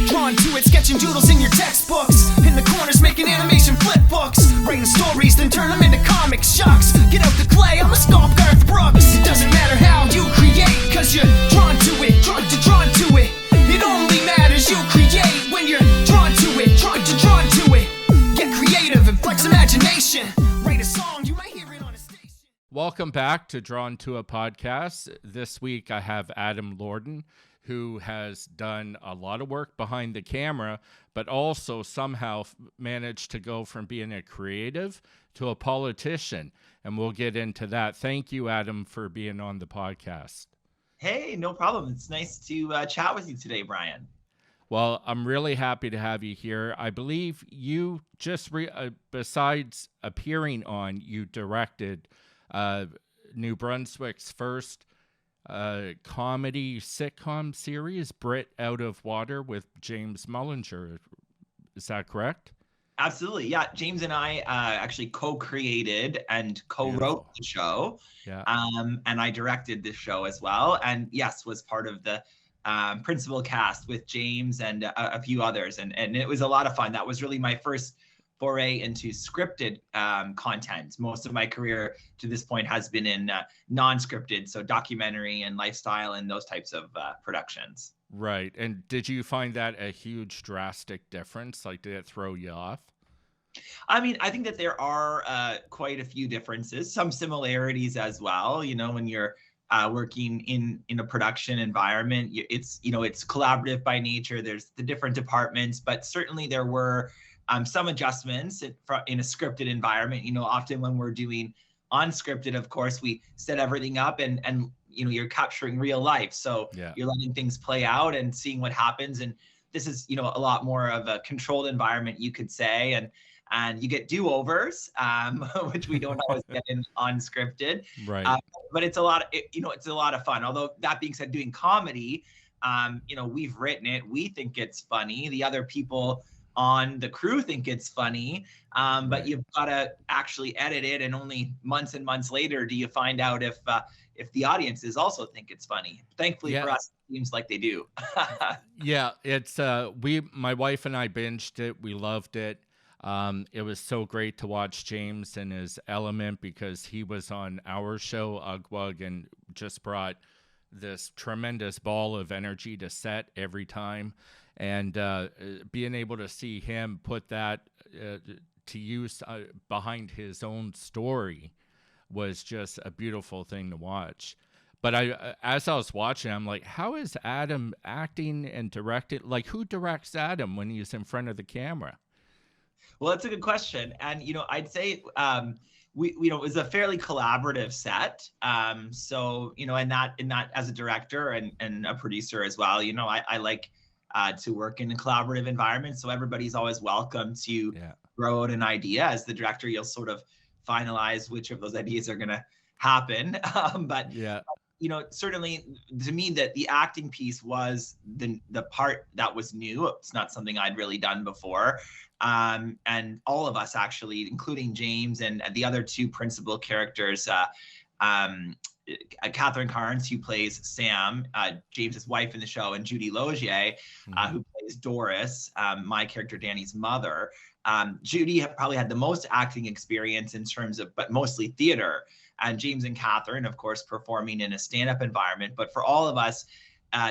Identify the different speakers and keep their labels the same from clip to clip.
Speaker 1: drawn to it, sketching doodles in your textbooks. In the corners making animation flip books. Writing stories, then turn them into comic shocks. Get out the clay, I'ma stomp Garth Brooks. It doesn't matter how you create, cause you're drawn to it, drawn to it. It only matters you create when you're drawn to it, drawn to it. Get creative and flex imagination. Write a song, you might hear it on a station.
Speaker 2: Welcome back to Drawn to a Podcast. This week I have Adam Lordon, who has done a lot of work behind the camera, but also somehow managed to go from being a creative to a politician. And we'll get into that. Thank you, Adam, for being on the podcast.
Speaker 3: Hey, no problem. It's nice to chat with you today, Brian.
Speaker 2: Well, I'm really happy to have you here. I believe you just, besides appearing on, you directed New Brunswick's first comedy sitcom series, Brit Out of Water, with James Mullinger. Is that correct?
Speaker 3: Absolutely. Yeah. James and I actually co-created and co-wrote the show.
Speaker 2: Yeah.
Speaker 3: And I directed this show as well. And yes, was part of the principal cast with James and a few others. And it was a lot of fun. That was really my first foray into scripted content. Most of my career to this point has been in non-scripted, so documentary and lifestyle and those types of productions.
Speaker 2: Right. And did you find that a huge drastic difference? Like, did it throw you off?
Speaker 3: I mean, I think that there are quite a few differences, some similarities as well. You know, when you're working in a production environment, it's collaborative by nature. There's the different departments, but certainly there were some adjustments in a scripted environment. You know, often when we're doing unscripted, of course, we set everything up and you're capturing real life. So you're letting things play out and seeing what happens. And this is, a lot more of a controlled environment, you could say. And you get do-overs, which we don't always get in unscripted.
Speaker 2: Right.
Speaker 3: But it's a lot, it's a lot of fun. Although that being said, doing comedy, we've written it, we think it's funny. The other people on the crew think it's funny, but you've got to actually edit it, and only months and months later do you find out if the audiences also think it's funny. Thankfully for us, it seems like they do.
Speaker 2: Yeah, it's my wife and I binged it. We loved it. It was so great to watch James in his element, because he was on our show, Ugwug, and just brought this tremendous ball of energy to set every time. And being able to see him put that to use behind his own story was just a beautiful thing to watch. But as I was watching, I'm like, how is Adam acting and directing? Like, who directs Adam when he's in front of the camera?
Speaker 3: Well, that's a good question. And, I'd say it was a fairly collaborative set. So, in that as a director and a producer as well, I like to work in a collaborative environment. So everybody's always welcome to throw out an idea. As the director, you'll sort of finalize which of those ideas are going to happen. But certainly to me, that the acting piece was the part that was new. It's not something I'd really done before. And all of us, actually, including James and the other two principal characters, Catherine Carnes, who plays Sam, James's wife in the show, and Judy Logier, who plays Doris, my character Danny's mother. Judy probably had the most acting experience in terms of, but mostly theater. And James and Catherine, of course, performing in a stand-up environment. But for all of us,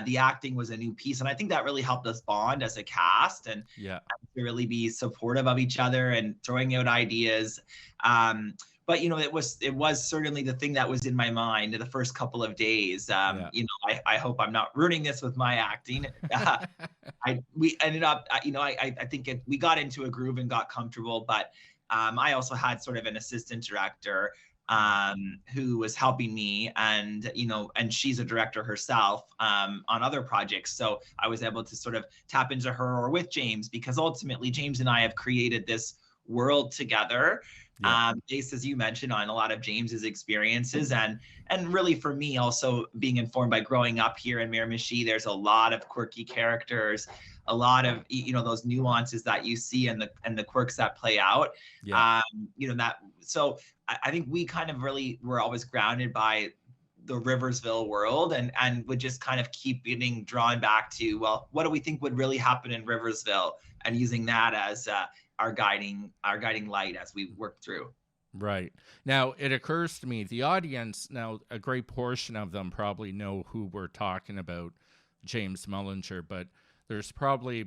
Speaker 3: the acting was a new piece. And I think that really helped us bond as a cast and to really be supportive of each other and throwing out ideas. But, it was certainly the thing that was in my mind the first couple of days. I hope I'm not ruining this with my acting. We ended up, I think we got into a groove and got comfortable, but I also had sort of an assistant director who was helping me, and she's a director herself on other projects. So I was able to sort of tap into her or with James, because ultimately James and I have created this world together, based, as you mentioned, on a lot of James's experiences, and really for me also being informed by growing up here in Miramichi. There's a lot of quirky characters, a lot of those nuances that you see and the quirks that play out. So I think we kind of really were always grounded by the Riversville world, and would just kind of keep getting drawn back to, well, what do we think would really happen in Riversville, and using that as our guiding light as we work through.
Speaker 2: Right. Now, it occurs to me, the audience, now a great portion of them probably know who we're talking about, James Mullinger, but there's probably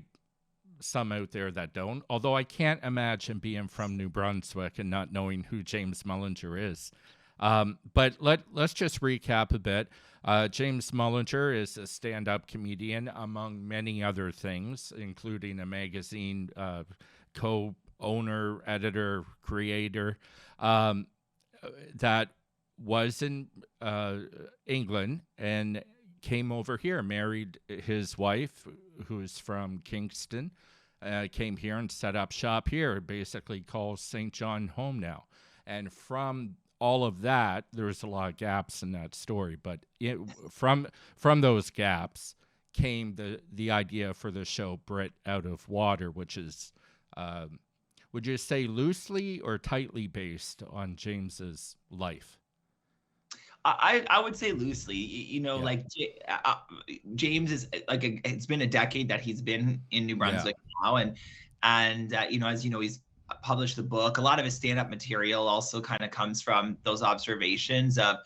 Speaker 2: some out there that don't, although I can't imagine being from New Brunswick and not knowing who James Mullinger is. But let's just recap a bit. James Mullinger is a stand-up comedian, among many other things, including a magazine co-owner, editor, creator, that was in England and came over here, married his wife, who's from Kingston, came here and set up shop here, basically calls St. John home now. And from all of that, there's a lot of gaps in that story, but from those gaps came the idea for the show Brit Out of Water, which is, would you say loosely or tightly based on James's life?
Speaker 3: I would say loosely, like James is like it's been a decade that he's been in New Brunswick now, and as you know, he's published the book. A lot of his stand-up material also kind of comes from those observations of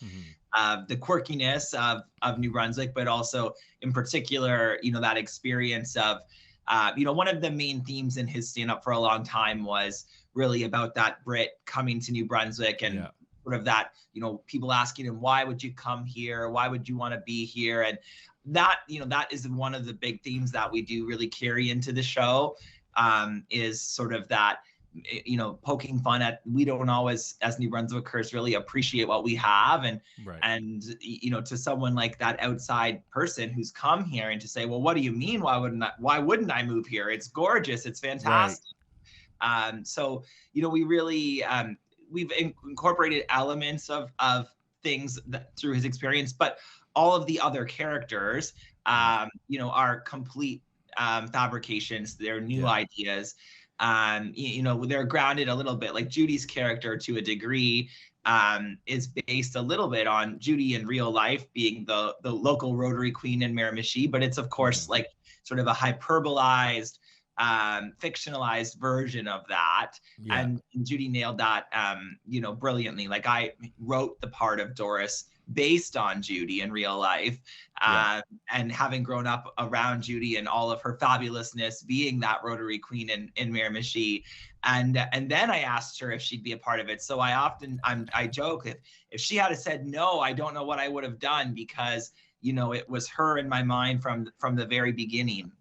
Speaker 3: the quirkiness of New Brunswick, but also in particular, that experience of one of the main themes in his stand-up for a long time was really about that Brit coming to New Brunswick and sort of that, people asking him, why would you come here? Why would you want to be here? And that, that is one of the big themes that we do really carry into the show, is sort of that, poking fun at, we don't always, as New Brunswickers, really appreciate what we have. And, to someone like that outside person who's come here and to say, well, what do you mean? Why wouldn't I move here? It's gorgeous. It's fantastic. Right. So, we really, we've incorporated elements of things through his experience, but all of the other characters, are complete fabrications. They're new ideas. They're grounded a little bit, like Judy's character to a degree, is based a little bit on Judy in real life being the local Rotary Queen in Miramichi, but it's of course like sort of a hyperbolized, fictionalized version of that. And Judy nailed that, brilliantly. Like I wrote the part of Doris based on Judy in real life, and having grown up around Judy and all of her fabulousness, being that Rotary Queen in Miramichi. And then I asked her if she'd be a part of it. So I joke, if she had said no, I don't know what I would have done, because it was her in my mind from the very beginning,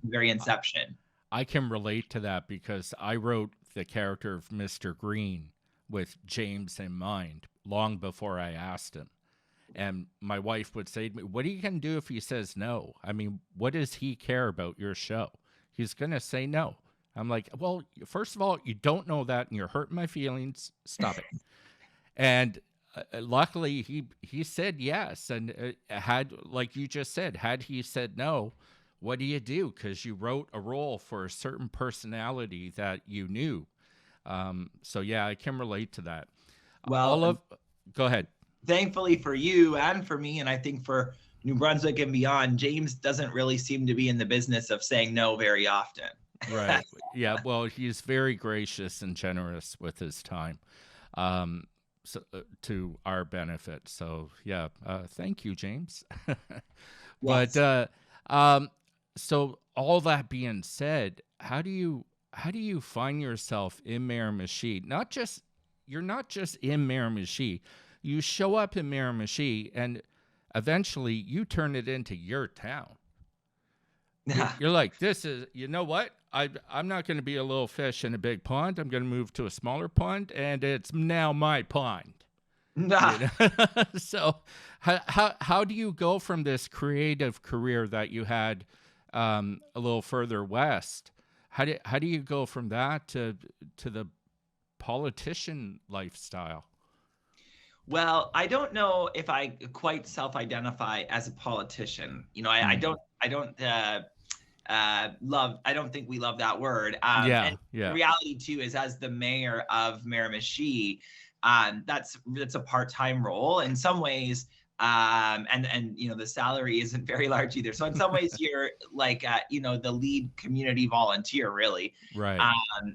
Speaker 3: very inception.
Speaker 2: I can relate to that because I wrote the character of Mr. Green with James in mind long before I asked him. And my wife would say to me, what are you going to do if he says no? I mean, what does he care about your show? He's going to say no. I'm like, well, first of all, you don't know that and you're hurting my feelings. Stop it. And luckily he said yes. And had, like you just said, had he said no, what do you do? Because you wrote a role for a certain personality that you knew. So yeah, I can relate to that.
Speaker 3: Well,
Speaker 2: go ahead.
Speaker 3: Thankfully for you and for me, and I think for New Brunswick and beyond, James doesn't really seem to be in the business of saying no very often.
Speaker 2: Right. Yeah. Well, he's very gracious and generous with his time, to our benefit. So yeah, thank you, James.
Speaker 3: Yes.
Speaker 2: But so all that being said, how do you find yourself in Miramichi? You're not just in Miramichi. You show up in Miramichi, and eventually you turn it into your town. You're like, this is, you know what? I'm not going to be a little fish in a big pond. I'm going to move to a smaller pond, and it's now my pond. So how do you go from this creative career that you had a little further west? How do you go from that to the politician lifestyle?
Speaker 3: Well, I don't know if I quite self-identify as a politician. I don't think we love that word. And the reality too is, as the mayor of Miramichi, that's a part-time role. In some ways, And the salary isn't very large either. So in some ways you're like the lead community volunteer really.
Speaker 2: Right.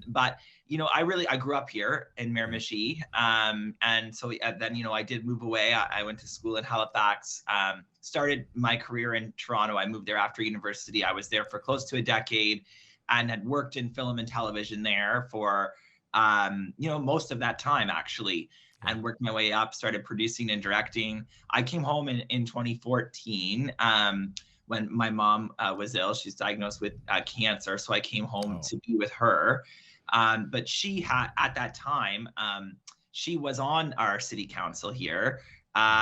Speaker 3: But I grew up here in Miramichi, and so then I did move away. I went to school in Halifax, started my career in Toronto. I moved there after university. I was there for close to a decade and had worked in film and television there for most of that time actually, and worked my way up, started producing and directing. I came home in 2014 when my mom was ill. She's diagnosed with cancer, so I came home to be with her. But she had, at that time, she was on our city council here.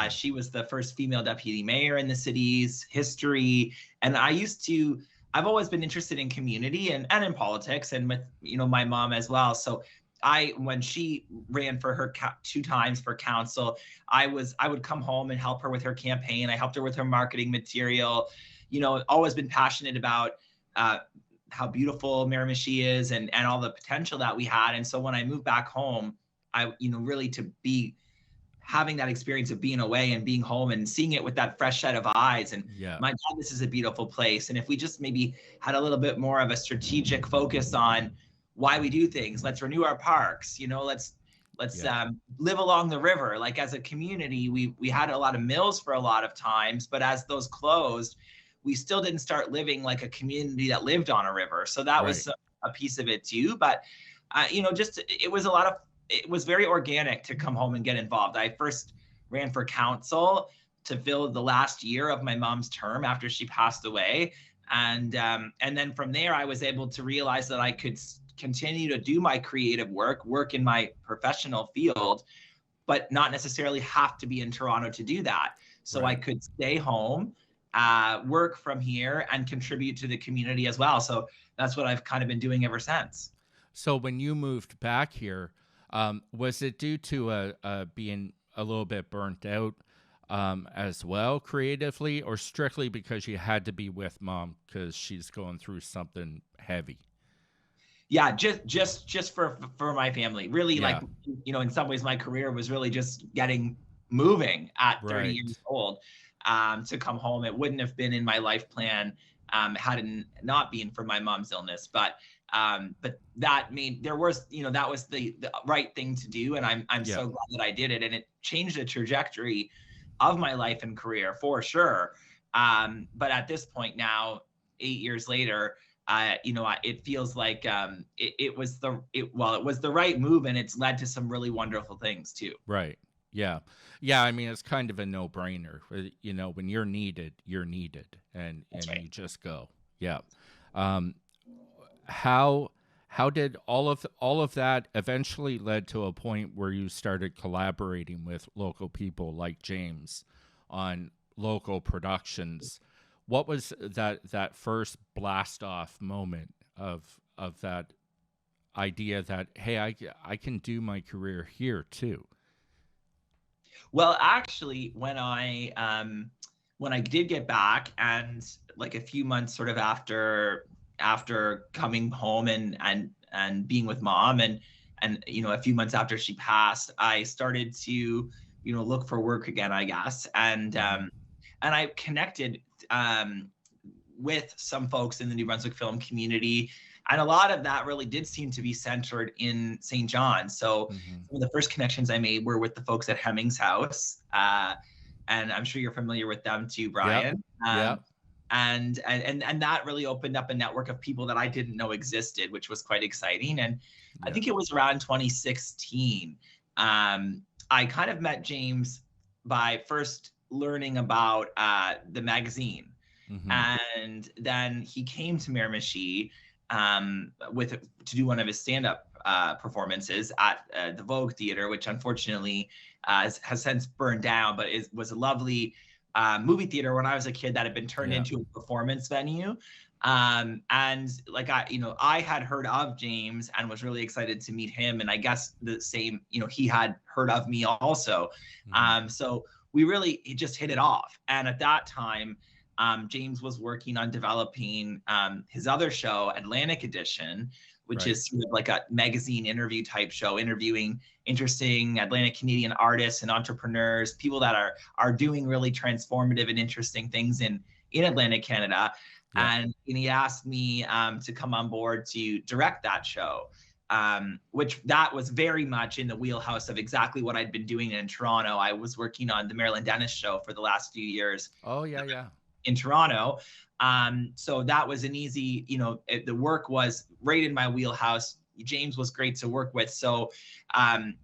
Speaker 3: She was the first female deputy mayor in the city's history. And I've always been interested in community and in politics, and with, my mom as well. So when she ran for her 2 times for council, I would come home and help her with her campaign. I helped her with her marketing material, always been passionate about how beautiful Miramichi is and all the potential that we had. And so when I moved back home, I, really to be having that experience of being away and being home and seeing it with that fresh set of eyes. And my God, this is a beautiful place. And if we just maybe had a little bit more of a strategic focus on why we do things, let's renew our parks, let's live along the river. Like as a community, we had a lot of mills for a lot of times, but as those closed, we still didn't start living like a community that lived on a river. So that was a piece of it too. But, it was very organic to come home and get involved. I first ran for council to fill the last year of my mom's term after she passed away. And then from there, I was able to realize that I could continue to do my creative work in my professional field, but not necessarily have to be in Toronto to do that. So I could stay home, work from here, and contribute to the community as well. So that's what I've kind of been doing ever since.
Speaker 2: So when you moved back here, was it due to being a little bit burnt out as well creatively, or strictly because you had to be with mom because she's going through something heavy?
Speaker 3: Yeah, just for my family. Really, like, in some ways my career was really just getting moving at 30 years old to come home. It wouldn't have been in my life plan had it not been for my mom's illness. But that made, that was the right thing to do. And I'm so glad that I did it. And it changed the trajectory of my life and career for sure. But at this point now, 8 years later, it feels like it was the right move, and it's led to some really wonderful things too. Right.
Speaker 2: Yeah. Yeah. I mean, it's kind of a no-brainer. When you're needed, and you just go. Yeah. How did all of that eventually led to a point where you started collaborating with local people like James on local productions? What was that first blast off moment of that idea that, hey, I can do my career here too?
Speaker 3: Well, actually, when I did get back, and like a few months sort of after coming home and being with mom, and a few months after she passed, I started to look for work again, I guess, and I connected with some folks in the New Brunswick film community. And a lot of that really did seem to be centered in St. John's. So some of the first connections I made were with the folks at Hemming's House. And I'm sure you're familiar with them too, Brian. And that really opened up a network of people that I didn't know existed, which was quite exciting. And I think it was around 2016. I kind of met James by first learning about the magazine. And then he came to Miramichi to do one of his stand-up performances at the Vogue Theater, which unfortunately has since burned down, but was a lovely movie theater when I was a kid that had been turned into a performance venue. And like I had heard of James and was really excited to meet him. And I guess the same, he had heard of me also. So we really just hit it off. And at that time, James was working on developing his other show, Atlantic Edition, which
Speaker 2: Right.
Speaker 3: is sort of like a magazine interview type show, interviewing interesting Atlantic Canadian artists and entrepreneurs, people that are doing really transformative and interesting things in Atlantic Canada.
Speaker 2: Yeah.
Speaker 3: And he asked me to come on board to direct that show, which that was very much in the wheelhouse of exactly what I'd been doing in Toronto. I was working on the Marilyn Dennis show for the last few years.
Speaker 2: Oh, yeah, yeah.
Speaker 3: In Toronto. So that was an easy, the work was right in my wheelhouse. James was great to work with. So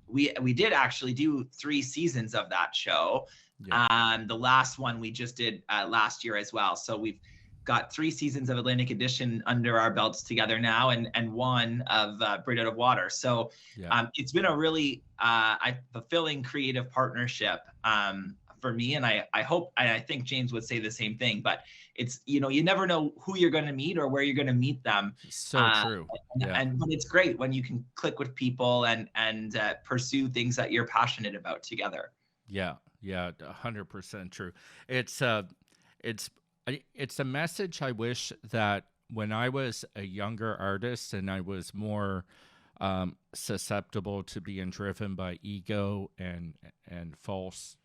Speaker 3: we did actually do 3 seasons of that show.
Speaker 2: Yeah.
Speaker 3: The last one we just did last year as well. So we've got 3 seasons of Atlantic Edition under our belts together now, and 1 of Brit Out of Water. So it's been a really fulfilling creative partnership for me. And I hope, and I think James would say the same thing, but it's, you never know who you're going to meet or where you're going to meet them.
Speaker 2: So true.
Speaker 3: But it's great when you can click with people and pursue things that you're passionate about together.
Speaker 2: Yeah. 100% true. It's a message I wish that when I was a younger artist and I was more susceptible to being driven by ego and false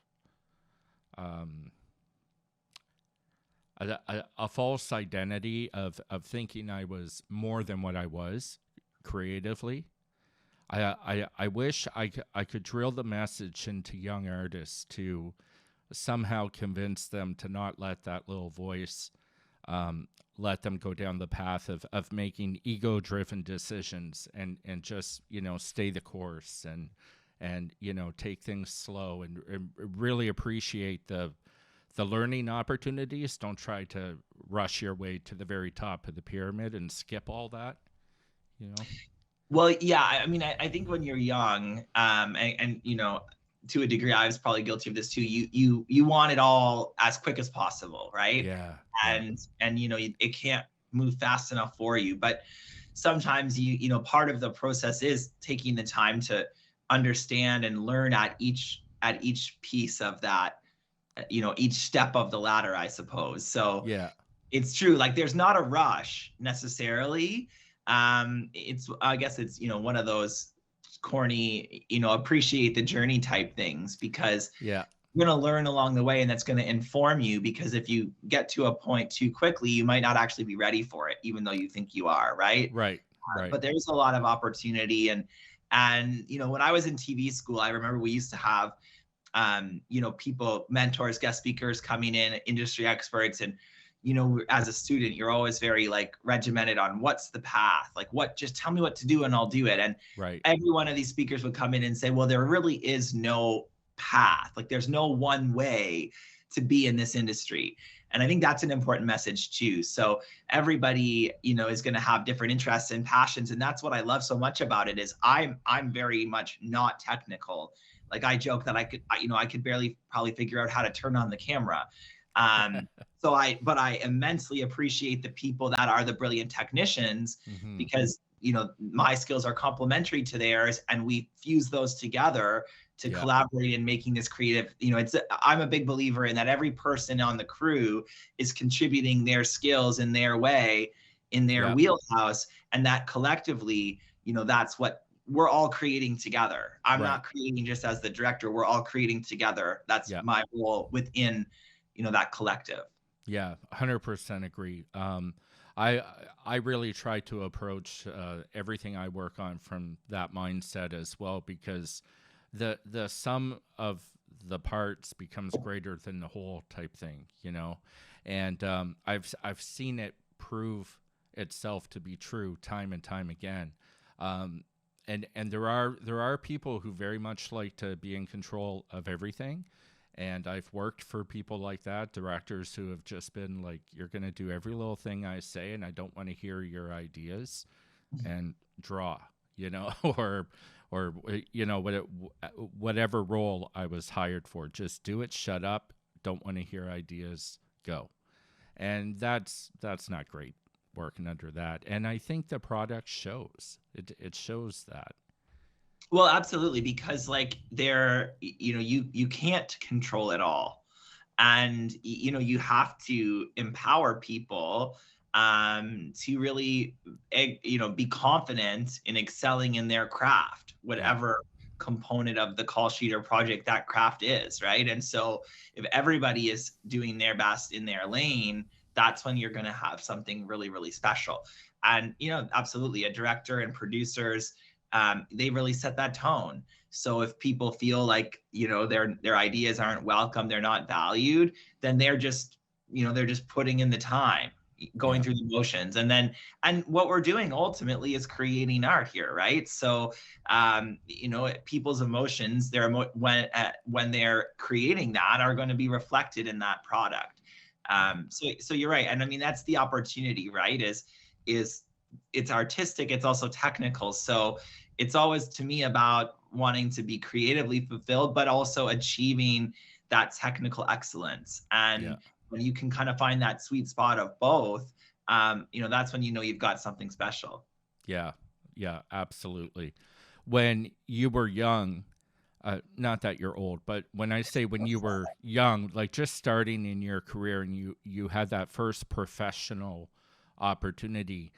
Speaker 2: a false identity of thinking I was more than what I was creatively. I wish I could drill the message into young artists to somehow convince them to not let that little voice let them go down the path of making ego-driven decisions and just, stay the course and take things slow and really appreciate the learning opportunities. Don't try to rush your way to the very top of the pyramid and skip all that,
Speaker 3: Well, yeah, I mean, I think when you're young, and to a degree, I was probably guilty of this too. You want it all as quick as possible, right?
Speaker 2: Yeah.
Speaker 3: And it can't move fast enough for you. But sometimes part of the process is taking the time to understand and learn at each piece of that, each step of the ladder, I suppose. So
Speaker 2: yeah,
Speaker 3: it's true. Like there's not a rush necessarily. I guess it's, one of those corny, appreciate the journey type things, because you're going to learn along the way, and that's going to inform you, because if you get to a point too quickly, you might not actually be ready for it, even though you think you are, right?
Speaker 2: Right.
Speaker 3: But there's a lot of opportunity. And when I was in TV school, I remember we used to have, people, mentors, guest speakers coming in, industry experts. And, as a student, you're always very regimented on what's the path, just tell me what to do and I'll do it. And every one of these speakers would come in and say, well, there really is no path. There's no one way to be in this industry. And I think that's an important message too. So everybody, is going to have different interests and passions. And that's what I love so much about it is I'm very much not technical. I joke that I could barely probably figure out how to turn on the camera. But I immensely appreciate the people that are the brilliant technicians, because, my skills are complementary to theirs, and we fuse those together to collaborate in making this creative, I'm a big believer in that every person on the crew is contributing their skills in their way, in their wheelhouse, and that collectively, that's what we're all creating together. I'm not creating just as the director, we're all creating together. That's my role within that collective.
Speaker 2: Yeah, 100% agree. I really try to approach everything I work on from that mindset as well, because the sum of the parts becomes greater than the whole type thing, and I've seen it prove itself to be true time and time again. And there are people who very much like to be in control of everything. And I've worked for people like that, directors who have just been like, you're going to do every little thing I say, and I don't want to hear your ideas, and draw, or whatever role I was hired for. Just do it, shut up, don't want to hear ideas, go. And that's not great working under that. And I think the product shows. It shows that.
Speaker 3: Well, absolutely, because you can't control it all. And, you have to empower people to really, be confident in excelling in their craft, whatever component of the call sheet or project that craft is, right? And so if everybody is doing their best in their lane, that's when you're going to have something really, really special. And, absolutely, a director and producers, they really set that tone. So if people feel like, their ideas aren't welcome, they're not valued, then they're just putting in the time, going through the motions. And what we're doing ultimately is creating art here, right? So, people's emotions, when they're creating that, are going to be reflected in that product. So you're right. And I mean, that's the opportunity, right? Is it's artistic, it's also technical. So it's always, to me, about wanting to be creatively fulfilled, but also achieving that technical excellence. And when you can kind of find that sweet spot of both, that's when you've got something special.
Speaker 2: Yeah, absolutely. When you were young, not that you're old, but when I say when you were young, like just starting in your career and you had that first professional opportunity,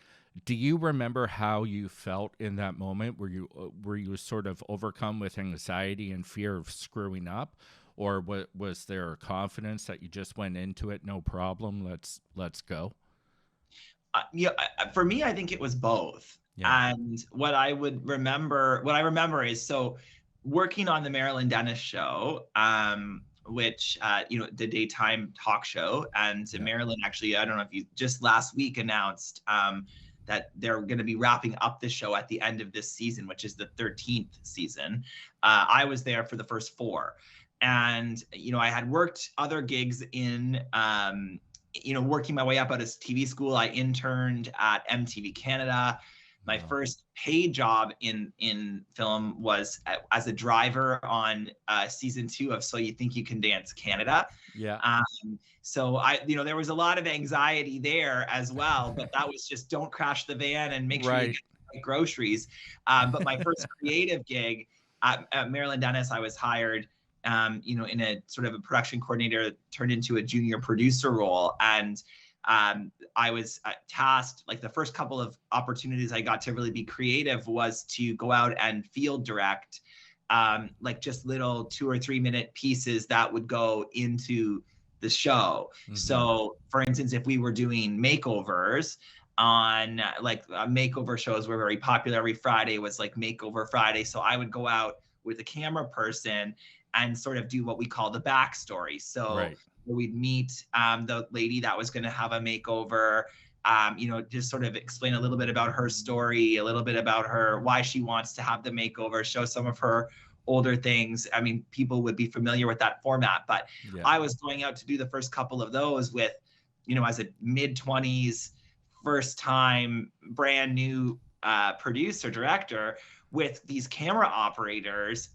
Speaker 2: do you remember how you felt in that moment? Were you sort of overcome with anxiety and fear of screwing up? Or was there confidence that you just went into it, no problem, let's go?
Speaker 3: For me, I think it was both. And what I remember is, so working on the Marilyn Dennis show, which, the daytime talk show, and Marilyn, actually, I don't know if you just last week announced that they're going to be wrapping up the show at the end of this season, which is the 13th season. I was there for the first 4. And, I had worked other gigs in, working my way up out of TV school. I interned at MTV Canada. My first paid job in film was as a driver on season 2 of So You Think You Can Dance Canada. So there was a lot of anxiety there as well, but that was just don't crash the van and make sure you get groceries. But my first creative gig at Marilyn Dennis, I was hired in a sort of a production coordinator, turned into a junior producer role. And I was tasked, like the first couple of opportunities I got to really be creative was to go out and field direct, like just little 2 or 3 minute pieces that would go into the show. So for instance, if we were doing makeovers on makeover shows were very popular. Every Friday was like Makeover Friday. So I would go out with a camera person and sort of do what we call the backstory. So we'd meet the lady that was going to have a makeover, just sort of explain a little bit about her story, a little bit about her, why she wants to have the makeover, show some of her older things. I mean, people would be familiar with that format, but I was going out to do the first couple of those with, as a mid-20s, first time, brand new producer, director, with these camera operators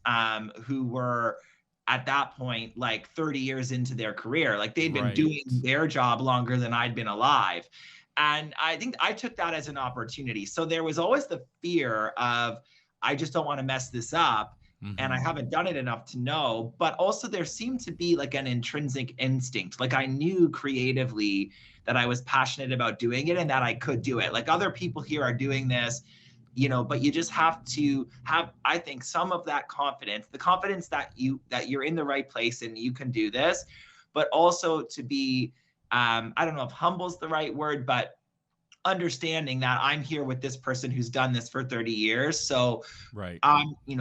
Speaker 3: who were at that point like 30 years into their career. Like they'd been doing their job longer than I'd been alive. And I think I took that as an opportunity. So there was always the fear of, I just don't want to mess this up. And I haven't done it enough to know. But also there seemed to be like an intrinsic instinct. Like I knew creatively that I was passionate about doing it and that I could do it. Like other people here are doing this, but you just have to have, I think, some of that confidence, the confidence that you're in the right place and you can do this, but also to be, I don't know if humble is the right word, but understanding that I'm here with this person who's done this for 30 years. So I'm going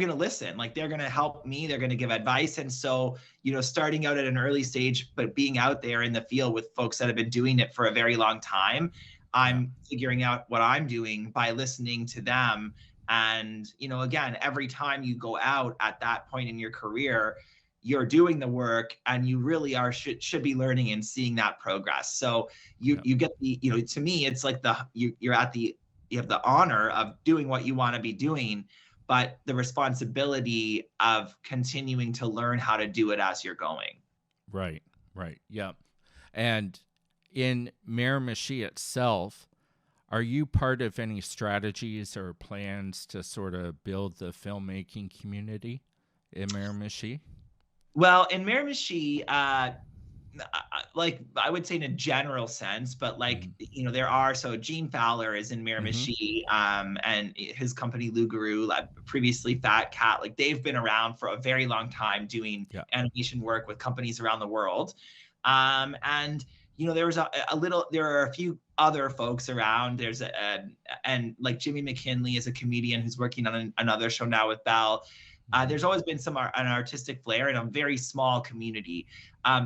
Speaker 3: to listen. Like they're going to help me. They're going to give advice. And so, starting out at an early stage, but being out there in the field with folks that have been doing it for a very long time, I'm figuring out what I'm doing by listening to them. And, again, every time you go out at that point in your career, you're doing the work and you really should be learning and seeing that progress. So you get the, to me, it's like you have the honor of doing what you want to be doing, but the responsibility of continuing to learn how to do it as you're going.
Speaker 2: Right. Yeah. And in Miramichi itself, are you part of any strategies or plans to sort of build the filmmaking community in Miramichi?
Speaker 3: Well, in Miramichi, like I would say in a general sense, but like, you know, there are, so Gene Fowler is in Miramichi, and his company Lou Guru, like previously Fat Cat, like they've been around for a very long time doing animation work with companies around the world. And you know, there was there are a few other folks around. There's and like Jimmy McKinley is a comedian who's working on another show now with Bell. There's always been an artistic flair in a very small community.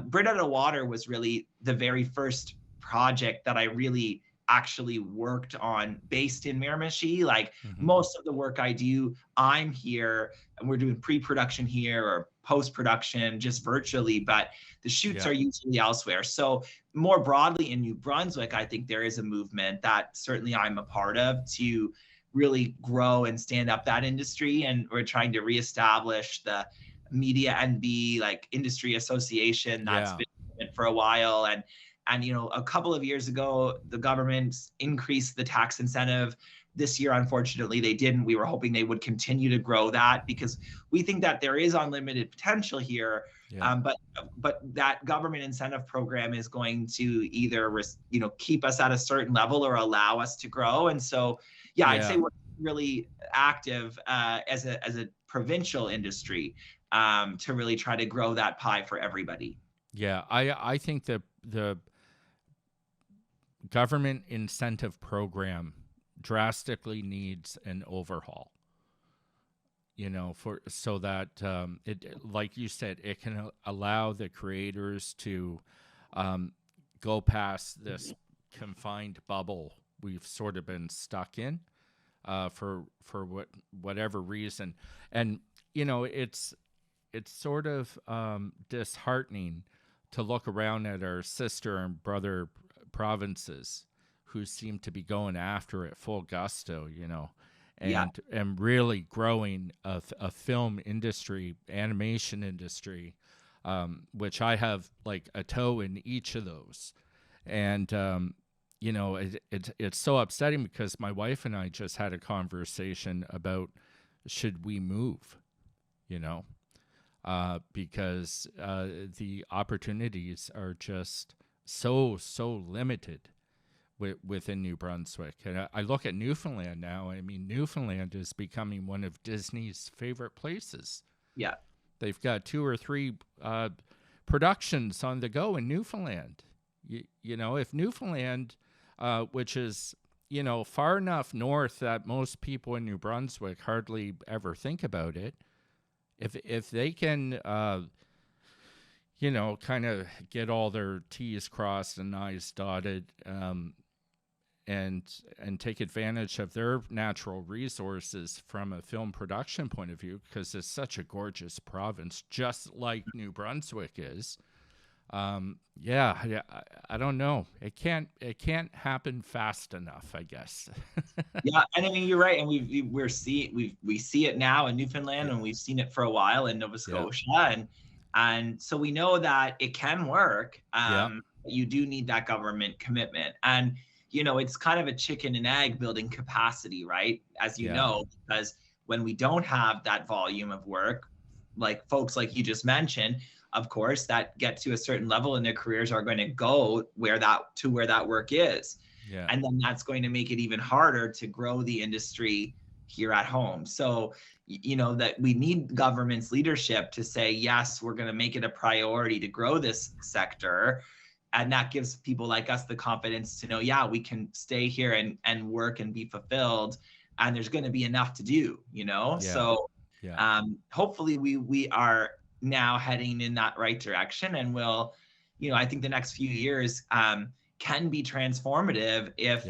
Speaker 3: Brit Out of Water was really the very first project that I really actually worked on based in Miramichi. Like most of the work I do, I'm here and we're doing pre-production here or post-production just virtually, but the shoots are usually elsewhere. So more broadly in New Brunswick, I think there is a movement that certainly I'm a part of to really grow and stand up that industry. And we're trying to reestablish the Media NB like industry association that's been for a while. And you know, a couple of years ago, the government increased the tax incentive. This year, unfortunately, they didn't. We were hoping they would continue to grow that because we think that there is unlimited potential here. But that government incentive program is going to either keep us at a certain level or allow us to grow. And so, I'd say we're really active as a provincial industry to really try to grow that pie for everybody.
Speaker 2: Yeah, I think that the government incentive program drastically needs an overhaul, you know, so that it, like you said, it can allow the creators to go past this confined bubble we've sort of been stuck in for whatever reason. And you know, it's sort of disheartening to look around at our sister and brother provinces who seem to be going after it full gusto, you know, and really growing a film industry, animation industry, which I have like a toe in each of those. And, you know, it's so upsetting because my wife and I just had a conversation about should we move, you know, because the opportunities are just so limited within New Brunswick. And I look at Newfoundland now. I mean, Newfoundland is becoming one of Disney's favorite places.
Speaker 3: Yeah.
Speaker 2: They've got 2 or 3 productions on the go in Newfoundland. You know, if Newfoundland, which is, you know, far enough north that most people in New Brunswick hardly ever think about it, if they can, you know, kind of get all their T's crossed and I's dotted, and take advantage of their natural resources from a film production point of view, because it's such a gorgeous province, just like New Brunswick is. I don't know. It can't happen fast enough, I guess.
Speaker 3: Yeah, and I mean you're right, and we see it now in Newfoundland, and we've seen it for a while in Nova Scotia, and so we know that it can work. You do need that government commitment, and you know, it's kind of a chicken and egg building capacity, right? As you know, because when we don't have that volume of work, like folks like you just mentioned, of course, that get to a certain level in their careers are going to go where that work is. Yeah. And then that's going to make it even harder to grow the industry here at home. So, you know, that we need government's leadership to say, yes, we're going to make it a priority to grow this sector. And that gives people like us the confidence to know, we can stay here and work and be fulfilled. And there's going to be enough to do, you know? Yeah. So hopefully we are now heading in that right direction. And we'll, you know, I think the next few years can be transformative if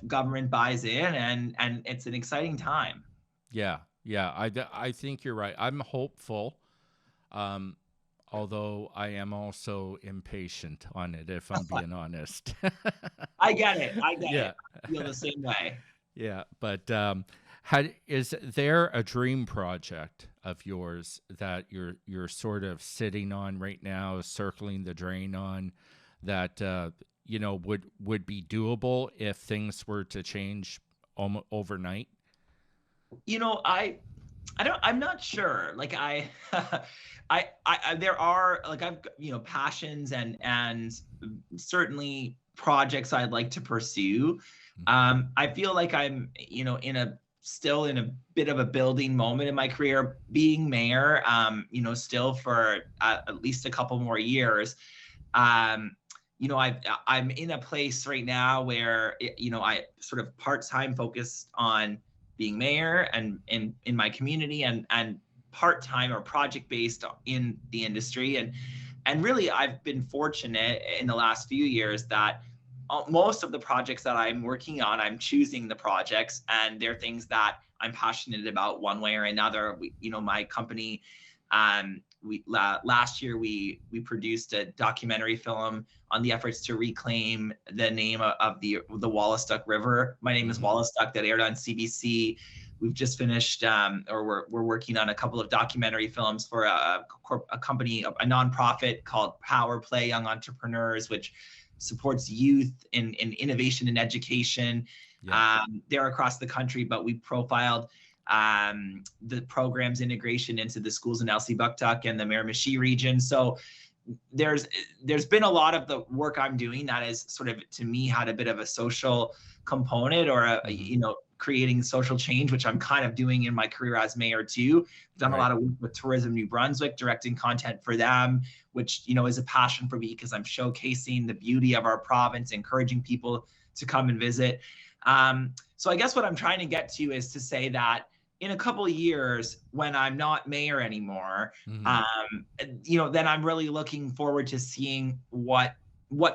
Speaker 3: government buys in, and it's an exciting time.
Speaker 2: Yeah. I think you're right. I'm hopeful. Although I am also impatient on it, if I'm being honest.
Speaker 3: I get it. I feel the same way.
Speaker 2: Yeah, but is there a dream project of yours that you're sort of sitting on right now, circling the drain on, that you know, would be doable if things were to change overnight?
Speaker 3: You know, I'm not sure. Like there are, like, I've, passions and certainly projects I'd like to pursue. I feel like I'm, still in a bit of a building moment in my career, being mayor, still for at least a couple more years. I'm in a place right now where, I sort of part-time focused on being mayor and in my community, and part-time or project-based in the industry. And really, I've been fortunate in the last few years that most of the projects that I'm working on, I'm choosing the projects, and they're things that I'm passionate about one way or another. My company, last year we produced a documentary film on the efforts to reclaim the name of the Wallastock River. My name is Wallastock, that aired on CBC. We've just finished, or we're working on a couple of documentary films for a company, a nonprofit called Power Play Young Entrepreneurs, which supports youth in innovation and education. They're across the country, but we profiled the program's integration into the schools in Elsipogtog and the Miramichi region. So there's been a lot of the work I'm doing that is sort of, to me, had a bit of a social component, or creating social change, which I'm kind of doing in my career as mayor too. I've done a lot of work with Tourism New Brunswick, directing content for them, which, is a passion for me, because I'm showcasing the beauty of our province, encouraging people to come and visit. So I guess what I'm trying to get to is to say that in a couple of years, when I'm not mayor anymore, then I'm really looking forward to seeing what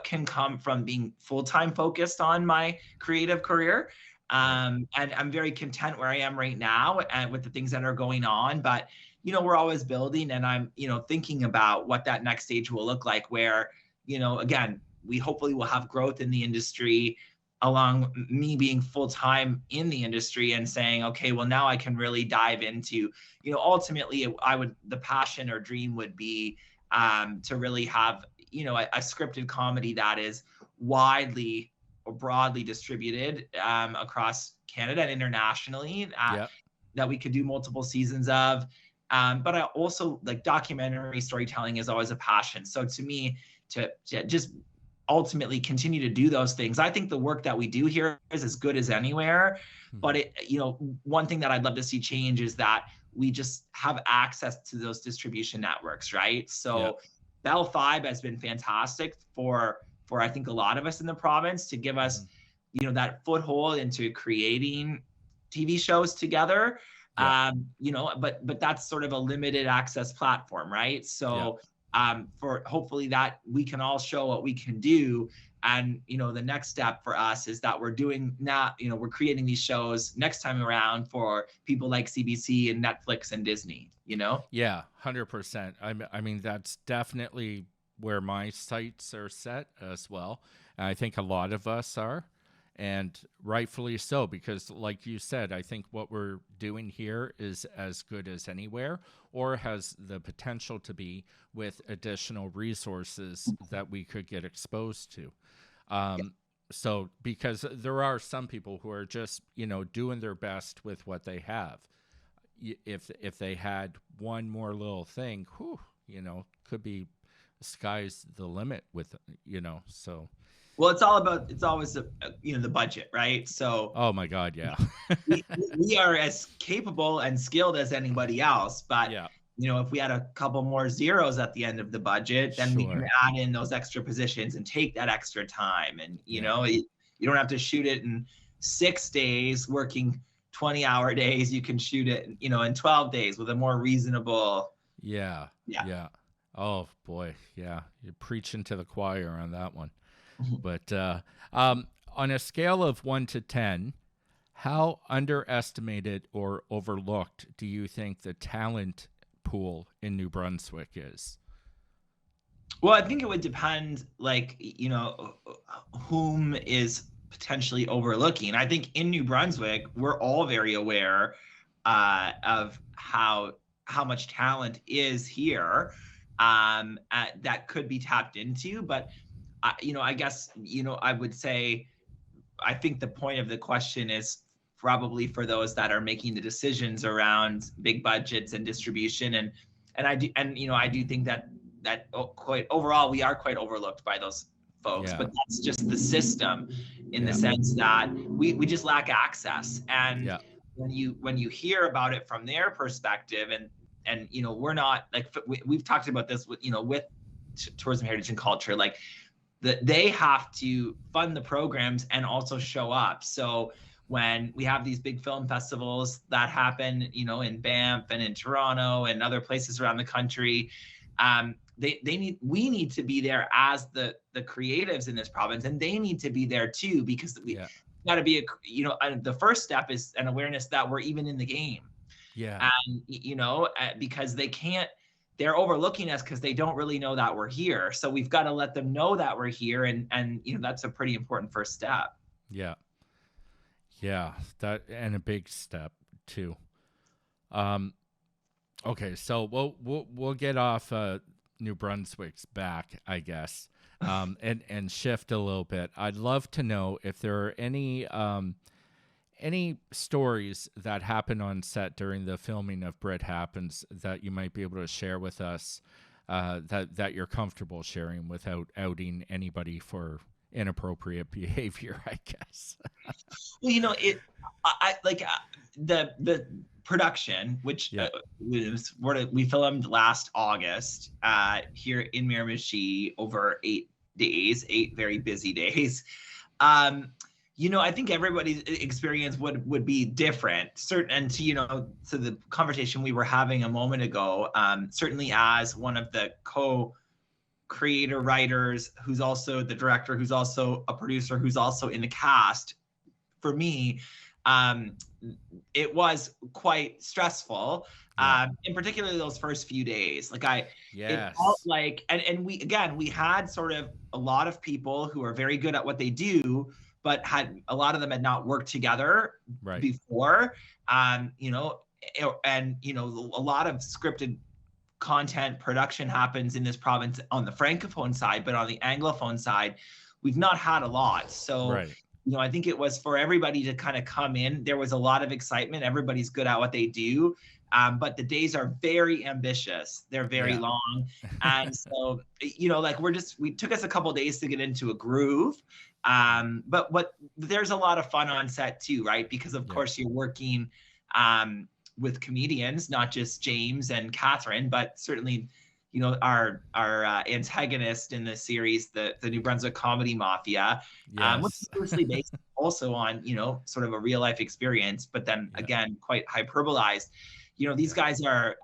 Speaker 3: can come from being full-time focused on my creative career. And I'm very content where I am right now and with the things that are going on, but we're always building, and I'm thinking about what that next stage will look like, where again, we hopefully will have growth in the industry, along me being full-time in the industry and saying, okay, well, now I can really dive into, ultimately the passion or dream would be to really have, a scripted comedy that is widely or broadly distributed across Canada and internationally, that we could do multiple seasons of. But I also, like, documentary storytelling is always a passion. So to me, to just ultimately continue to do those things, I think the work that we do here is as good as anywhere. But one thing that I'd love to see change is that we just have access to those distribution networks, right? So Bell Fibe has been fantastic for I think a lot of us in the province, to give us, that foothold into creating TV shows together. But that's sort of a limited access platform, right? So for hopefully that we can all show what we can do. And, the next step for us is that we're doing now, we're creating these shows next time around for people like CBC and Netflix and Disney,
Speaker 2: Yeah, 100%. I mean, that's definitely where my sights are set as well. And I think a lot of us are, and rightfully so, because like you said, I think what we're doing here is as good as anywhere, or has the potential to be, with additional resources that we could get exposed to. So, because there are some people who are just, doing their best with what they have. If they had one more little thing, could be sky's the limit with, so.
Speaker 3: Well, it's always the budget, right? So.
Speaker 2: Oh my God, yeah.
Speaker 3: we are as capable and skilled as anybody else, but if we had a couple more zeros at the end of the budget, then we can add in those extra positions and take that extra time. And you don't have to shoot it in 6 days, working 20-hour days. You can shoot it, in 12 days with a more reasonable.
Speaker 2: Yeah. Oh boy, yeah. You're preaching to the choir on that one. But on a scale of 1 to 10, how underestimated or overlooked do you think the talent pool in New Brunswick is?
Speaker 3: Well, I think it would depend, whom is potentially overlooking. I think in New Brunswick, we're all very aware of how much talent is here that could be tapped into. But I guess, I would say, I think the point of the question is probably for those that are making the decisions around big budgets and distribution. And I do think that quite overall we are quite overlooked by those folks, but that's just the system in the sense that we just lack access. And when you hear about it from their perspective, and we're not like, we've talked about this with with tourism, heritage, and culture, like they have to fund the programs and also show up. So when we have these big film festivals that happen, in Banff and in Toronto and other places around the country, we need to be there as the creatives in this province, and they need to be there too, because we got to be the first step is an awareness that we're even in the game. And because they're overlooking us because they don't really know that we're here. So we've got to let them know that we're here, and that's a pretty important first step.
Speaker 2: That, and a big step too. Okay, so we'll get off New Brunswick's back, I guess, and shift a little bit. I'd love to know if there are any stories that happen on set during the filming of Brit Happens that you might be able to share with us, that you're comfortable sharing without outing anybody for inappropriate behavior, I guess.
Speaker 3: Well, I like the production, which we filmed last August here in Miramichi over 8 days, 8 very busy days. I think everybody's experience would be different. And to the conversation we were having a moment ago, certainly as one of the co-creator writers, who's also the director, who's also a producer, who's also in the cast, for me, it was quite stressful. In particular those first few days. It felt like, and we had sort of a lot of people who are very good at what they do, but a lot of them had not worked together before. A lot of scripted content production happens in this province on the Francophone side, but on the Anglophone side, we've not had a lot. So, I think it was for everybody to kind of come in. There was a lot of excitement. Everybody's good at what they do. But the days are very ambitious. They're very long. And so, we took us a couple of days to get into a groove. But there's a lot of fun on set too, right? Because of course you're working with comedians, not just James and Catherine, but certainly, our antagonist in the series, the New Brunswick Comedy Mafia, which is loosely based also on, sort of a real life experience, but then again, quite hyperbolized. These guys are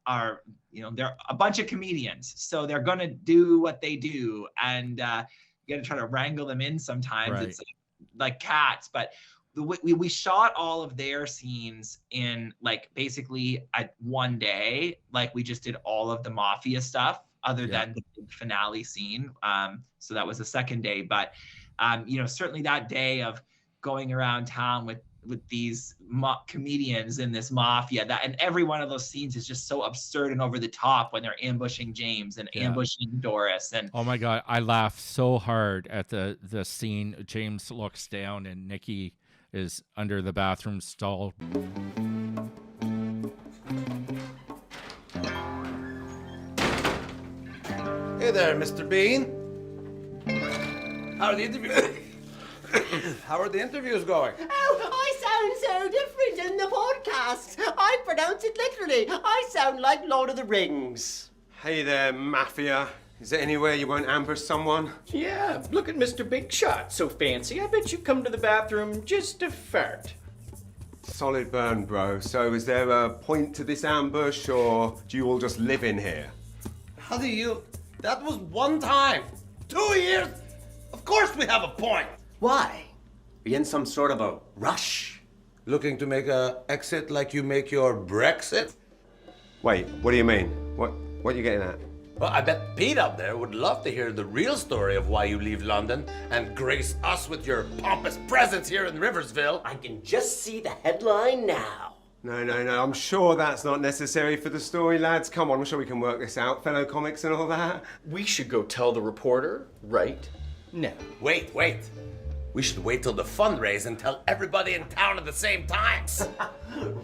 Speaker 3: they're a bunch of comedians, so they're going to do what they do. And you got to try to wrangle them in sometimes. It's like cats, but we shot all of their scenes in basically at one day. We just did all of the mafia stuff other than the big finale scene. So that was the second day, but certainly that day of going around town with these comedians in this mafia, and every one of those scenes is just so absurd and over the top when they're ambushing James and ambushing Doris. And
Speaker 2: oh my God, I laughed so hard at the scene. James looks down and Nikki is under the bathroom stall.
Speaker 4: Hey there, Mr. Bean. How are the interviews going?
Speaker 5: Oh, I sound so different in the podcast. I pronounce it literally. I sound like Lord of the Rings.
Speaker 6: Hey there, Mafia. Is there anywhere you won't ambush someone?
Speaker 7: Yeah, look at Mr. Big Shot. So fancy. I bet you come to the bathroom just to fart.
Speaker 6: Solid burn, bro. So is there a point to this ambush, or do you all just live in here?
Speaker 4: How do you... That was one time. 2 years? Of course we have a point.
Speaker 5: Why? Are you in some sort of a rush?
Speaker 4: Looking to make a exit like you make your Brexit?
Speaker 6: Wait, what do you mean? What are you getting at?
Speaker 4: Well, I bet Pete up there would love to hear the real story of why you leave London and grace us with your pompous presence here in Riversville.
Speaker 5: I can just see the headline now.
Speaker 6: No, I'm sure that's not necessary for the story, lads. Come on, I'm sure we can work this out, fellow comics and all that.
Speaker 7: We should go tell the reporter right now.
Speaker 4: Wait. We should wait till the fundraise and tell everybody in town at the same time.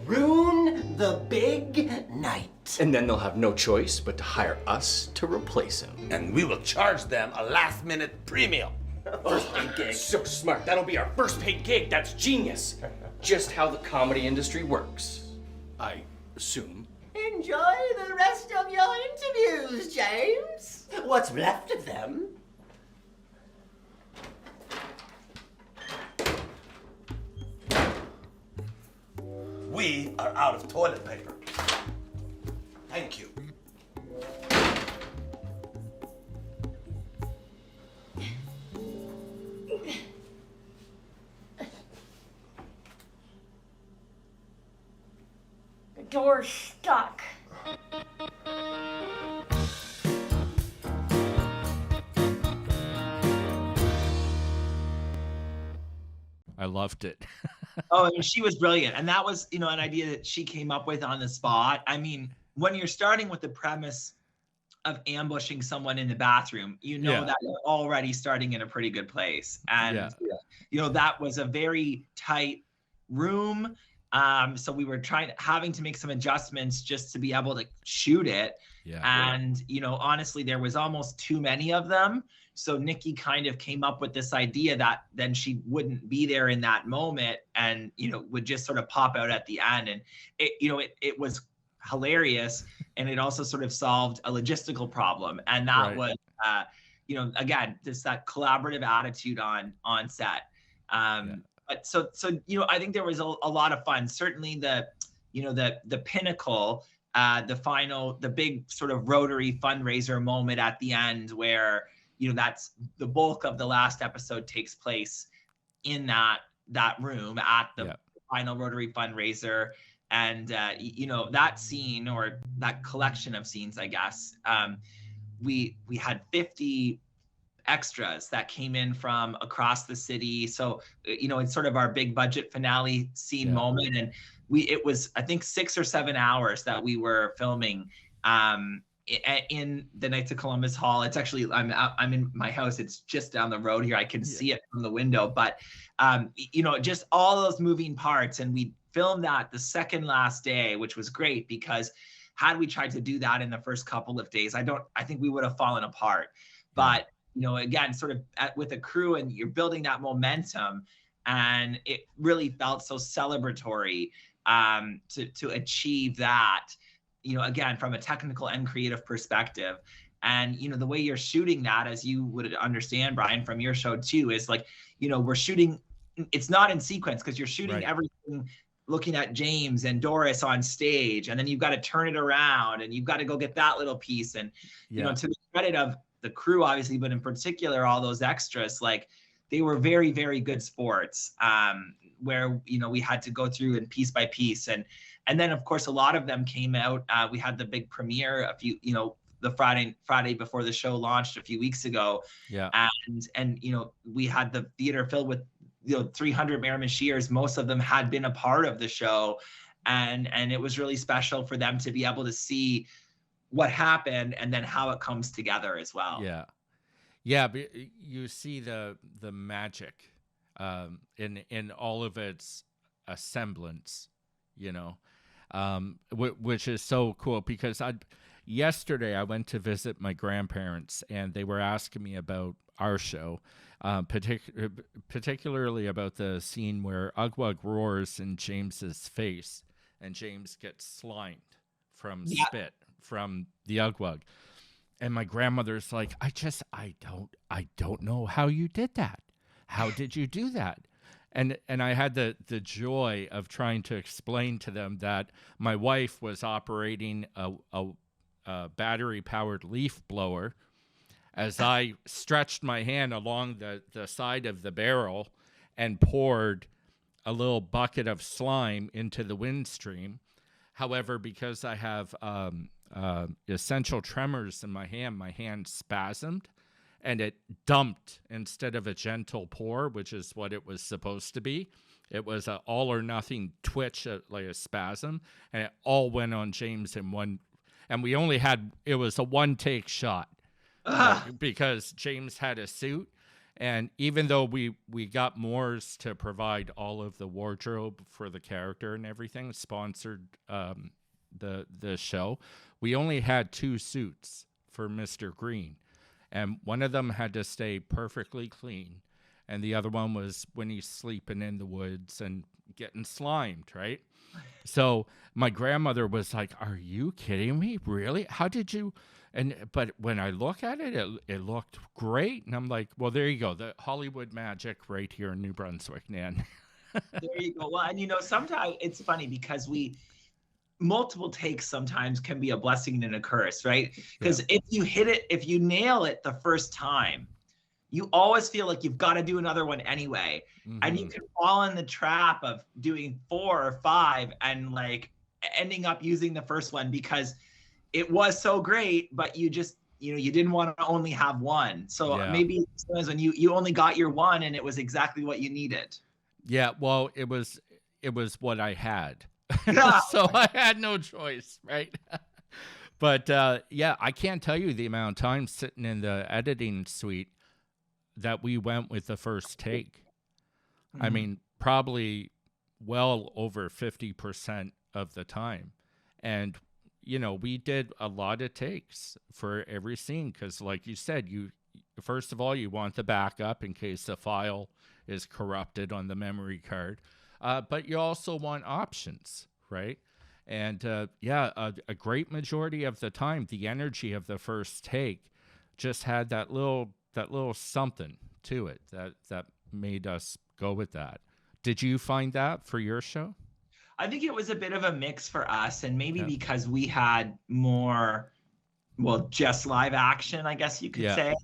Speaker 5: Ruin the big night.
Speaker 7: And then they'll have no choice but to hire us to replace him.
Speaker 4: And we will charge them a last-minute premium.
Speaker 7: First paid gig. So smart. That'll be our first paid gig. That's genius. Just how the comedy industry works, I assume.
Speaker 5: Enjoy the rest of your interviews, James. What's left of them.
Speaker 4: We are out of toilet paper. Thank you.
Speaker 8: The door's stuck.
Speaker 2: I loved it.
Speaker 3: Oh, I mean, she was brilliant. And that was, an idea that she came up with on the spot. I mean, when you're starting with the premise of ambushing someone in the bathroom, that you're already starting in a pretty good place. And, that was a very tight room. So we were having to make some adjustments just to be able to shoot it.
Speaker 2: Yeah.
Speaker 3: And, honestly, there was almost too many of them. So Nikki kind of came up with this idea that then she wouldn't be there in that moment and, would just sort of pop out at the end. And it was hilarious. And it also sort of solved a logistical problem. And that was, again, just that collaborative attitude on set. But so, I think there was a lot of fun. Certainly the pinnacle, the big sort of Rotary fundraiser moment at the end where, that's the bulk of the last episode takes place in that room at the final Rotary fundraiser. And, that scene, or that collection of scenes, I guess, we had 50 extras that came in from across the city. So, it's sort of our big budget finale scene moment. And it was, I think, 6 or 7 hours that we were filming in the Knights of Columbus Hall. It's actually, I'm in my house. It's just down the road here. I can see it from the window, but, just all those moving parts. And we filmed that the second last day, which was great because had we tried to do that in the first couple of days, I think we would have fallen apart. But, again, sort of with a crew and you're building that momentum, and it really felt so celebratory to achieve that, again, from a technical and creative perspective. And, the way you're shooting that, as you would understand, Brian, from your show too, is like, we're shooting, it's not in sequence because you're shooting everything looking at James and Doris on stage, and then you've got to turn it around and you've got to go get that little piece. And, to the credit of the crew, obviously, but in particular, all those extras, like they were very, very good sports, where, we had to go through and piece by piece. And then, of course, a lot of them came out. We had the big premiere the Friday before the show launched a few weeks ago. Yeah. And we had the theater filled with 300 Miramichiers. Most of them had been a part of the show, and it was really special for them to be able to see what happened and then how it comes together as well.
Speaker 2: Yeah, but you see the magic in all of its semblance, which is so cool because yesterday I went to visit my grandparents and they were asking me about our show, particularly about the scene where Ugwug roars in James's face and James gets slimed from spit from the Ugwug. And my grandmother's like, I don't know how you did that. How did you do that? And I had the joy of trying to explain to them that my wife was operating a battery-powered leaf blower as I stretched my hand along the side of the barrel and poured a little bucket of slime into the wind stream. However, because I have essential tremors in my hand spasmed, and it dumped instead of a gentle pour, which is what it was supposed to be. It was an all or nothing twitch, like a spasm, and it all went on James in one. And we only had, it was a one take shot because James had a suit And even though we got Moores to provide all of the wardrobe for the character and everything, sponsored the show, we only had 2 suits for Mr. Green. And one of them had to stay perfectly clean. And the other one was when he's sleeping in the woods and getting slimed, right? So my grandmother was like, "Are you kidding me? Really? How did you?" But when I look at it, it looked great. And I'm like, well, there you go. The Hollywood magic right here in New Brunswick, Nan.
Speaker 3: There you go. Well, and sometimes it's funny because multiple takes sometimes can be a blessing and a curse, right? Because if you hit it, if you nail it the first time, you always feel like you've got to do another one anyway. And you can fall in the trap of doing 4 or 5 and like ending up using the first one because it was so great, but you just, you didn't want to only have one. So maybe sometimes when you only got your one and it was exactly what you needed.
Speaker 2: Yeah, well, it was what I had. So I had no choice, right? But I can't tell you the amount of time sitting in the editing suite that we went with the first take. I mean, probably well over 50% of the time. And we did a lot of takes for every scene because, like you said, first of all, you want the backup in case the file is corrupted on the memory card, but you also want options, right? And a great majority of the time, the energy of the first take just had that little something to it that made us go with that. Did you find that for your show?
Speaker 3: I think it was a bit of a mix for us, and maybe because we had more, just live action, I guess you could say,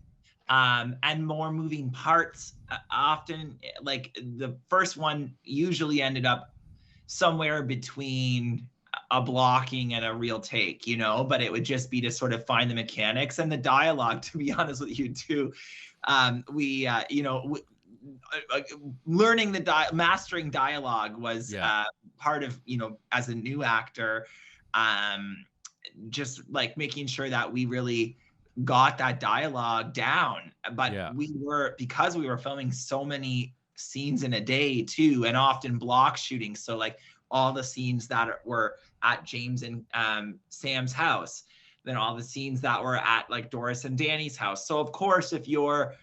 Speaker 3: and more moving parts. Often, like the first one usually ended up somewhere between a blocking and a real take, but it would just be to sort of find the mechanics and the dialogue, to be honest with you too. Learning mastering dialogue was part of, as a new actor, just like making sure that we really got that dialogue down. But because we were filming so many scenes in a day too, and often block shooting. So like all the scenes that were at James and Sam's house, then all the scenes that were at like Doris and Danny's house. So of course, if you're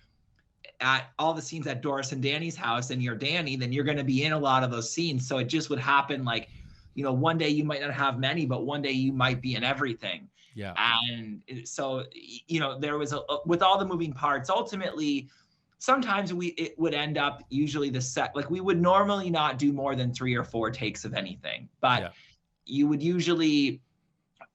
Speaker 3: at all the scenes at Doris and Danny's house and you're Danny, then you're going to be in a lot of those scenes. So it just would happen like, one day you might not have many, but one day you might be in everything. Yeah. And so, there was with all the moving parts, ultimately, sometimes it would end up usually the set, like we would normally not do more than 3 or 4 takes of anything, but you would usually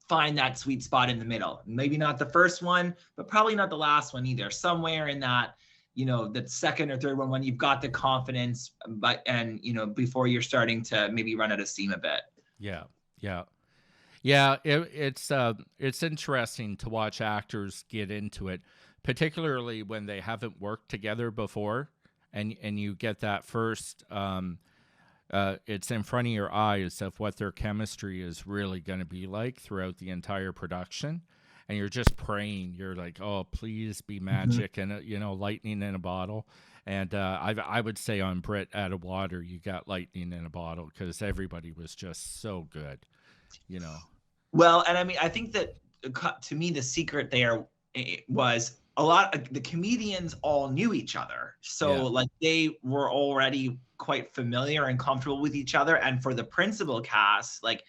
Speaker 3: find that sweet spot in the middle. Maybe not the first one, but probably not the last one either. Somewhere in that, the second or third one when you've got the confidence, before you're starting to maybe run out of steam a bit. It's interesting to watch actors get into it, particularly when they haven't worked together before, and you get that first. It's in front of your eyes of what their chemistry is really going to be like throughout the entire production. And you're just praying. You're like, oh, please be magic and, lightning in a bottle. And I would say on Brit Out of Water, you got lightning in a bottle because everybody was just so good, Well, and I mean, I think that to me, the secret there was a lot of the comedians all knew each other. So like they were already quite familiar and comfortable with each other. And for the principal cast, like,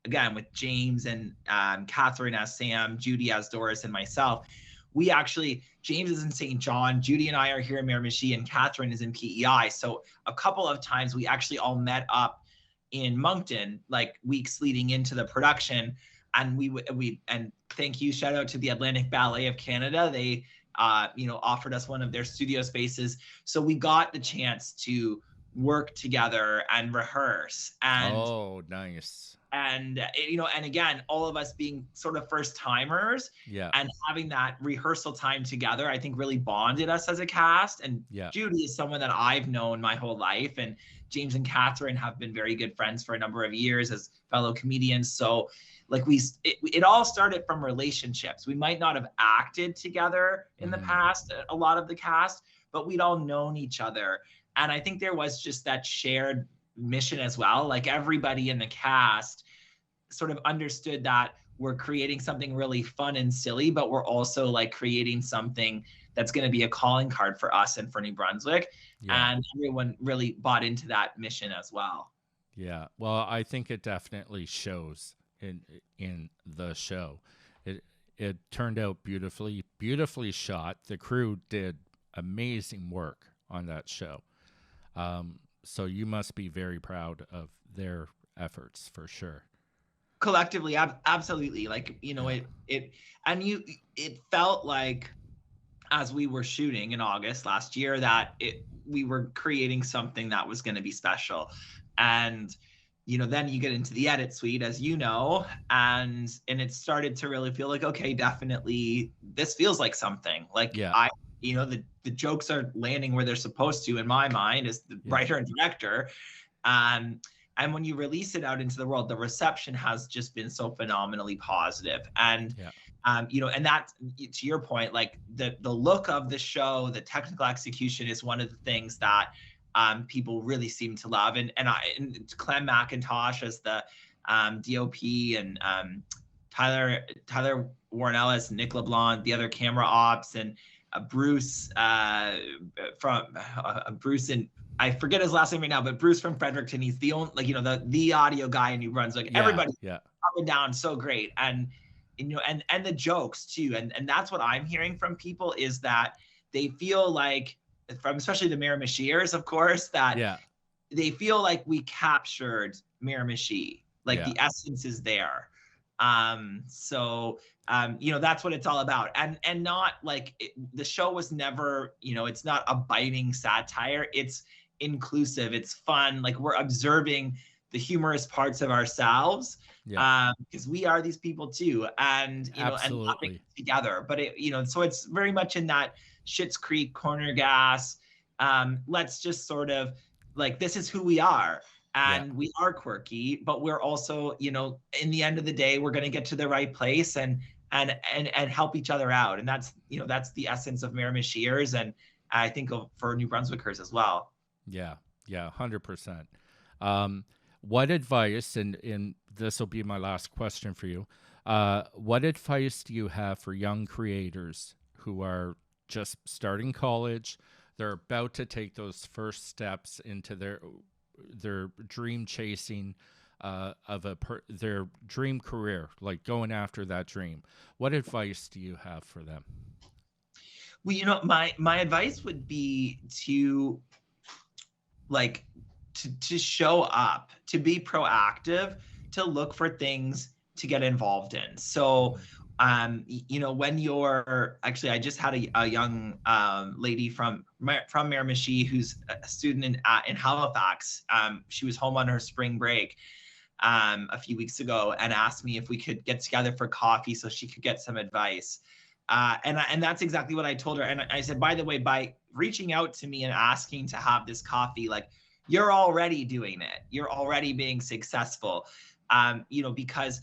Speaker 3: again, with James and Catherine as Sam, Judy as Doris, and myself, James is in St. John, Judy and I are here in Miramichi, and Catherine is in PEI. So a couple of times we actually all met up in Moncton, like weeks leading into the production. And and thank you, shout out to the Atlantic Ballet of Canada. They, offered us one of their studio spaces. So we got the chance to work together and rehearse. And
Speaker 2: oh, nice.
Speaker 3: And and again, all of us being sort of first timers, and having that rehearsal time together, I think really bonded us as a cast. And Judy is someone that I've known my whole life, and James and Catherine have been very good friends for a number of years as fellow comedians. So like it all started from relationships. We might not have acted together in the past, a lot of the cast, but we'd all known each other. And I think there was just that shared mission as well. Like everybody in the cast sort of understood that we're creating something really fun and silly, but we're also like creating something that's going to be a calling card for us and for New Brunswick. And everyone really bought into that mission as well.
Speaker 2: Yeah. Well, I think it definitely shows in the show. It turned out beautifully shot. The crew did amazing work on that show. So you must be very proud of their efforts for sure.
Speaker 3: Collectively, absolutely. Like, it felt like as we were shooting in August last year that we were creating something that was going to be special. And, then you get into the edit suite, as you know, and it started to really feel like, okay, definitely this feels like something. Like the jokes are landing where they're supposed to, in my mind, as the writer and director. And when you release it out into the world, the reception has just been so phenomenally positive. And, and that, to your point, like the look of the show, the technical execution is one of the things that people really seem to love. And Clem McIntosh as the DOP, and Tyler Warnell as Nick LeBlanc, the other camera ops, and Bruce Bruce, and I forget his last name right now, but Bruce from Fredericton. He's the only, the audio guy in New Brunswick. Everybody up and down, so great. And and the jokes too. And that's what I'm hearing from people, is that they feel like, from especially the Miramichiers, of course, that they feel like we captured Miramichi, like the essence is there. So that's what it's all about. And not like the show was never, it's not a biting satire. It's inclusive. It's fun. Like we're observing the humorous parts of ourselves, because we are these people too. And, and laughing together, but so it's very much in that Schitt's Creek corner gas. Let's just sort of like, this is who we are. And we are quirky, but we're also, in the end of the day, we're going to get to the right place and help each other out. And that's, that's the essence of Miramichiers, and I think for New Brunswickers as well. Yeah, 100%.
Speaker 2: What advice, and this will be my last question for you, what advice do you have for young creators who are just starting college? They're about to take those first steps into their dream chasing of their dream career, like going after that dream. What advice do you have for them?
Speaker 3: Well, my advice would be to to show up, to be proactive, to look for things to get involved in. So when you're actually, I just had a young lady from Miramichi who's a student in Halifax. She was home on her spring break a few weeks ago and asked me if we could get together for coffee so she could get some advice. And that's exactly what I told her. And I said, by the way, by reaching out to me and asking to have this coffee, like, you're already doing it. You're already being successful. Because